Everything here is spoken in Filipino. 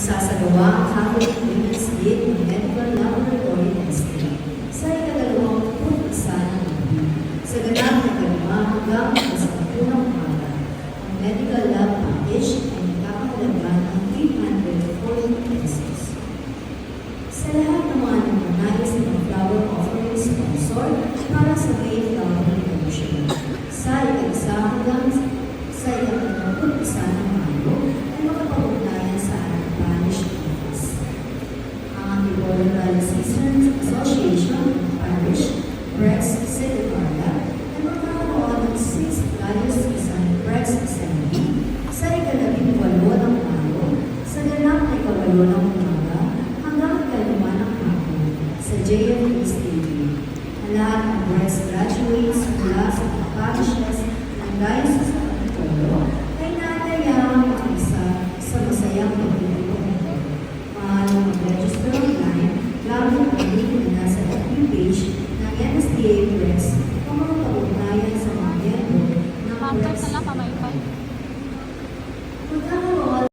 Magsasagawa ang Catholic Women's League ng Medical Laboratory Testing sa ika-21 ng gabi. Sa ganap na kalima hanggang sa 10 ng umaga, ang medical lab package ay nagkakahalaga ng 340 pesos. Sa lahat ng mga nagnanais ng flower offering sponsor para sa May Flower Redemption, sa ika-1 hanggang sa ika-21 ng Mayo ay makapag-ugnayan sa ating parish office. Ang Antipolo Citizens Association of Parish Brex City Carla ay magkakaroon ng 6th Diocesan Brex Assembly sa ika-18 ng Mayo sa ganap na ika-8 ng umaga hanggang ika-5 ng hapon sa JFE Stadium. Ang lahat ng Brex graduates mula sa mga parishes ng Diocese of Antipolo ay naanayang makisa sa masayang pagtutulong ito. Maaaring mag-register online gamit ang link na nasa FB page ng NSDA Brex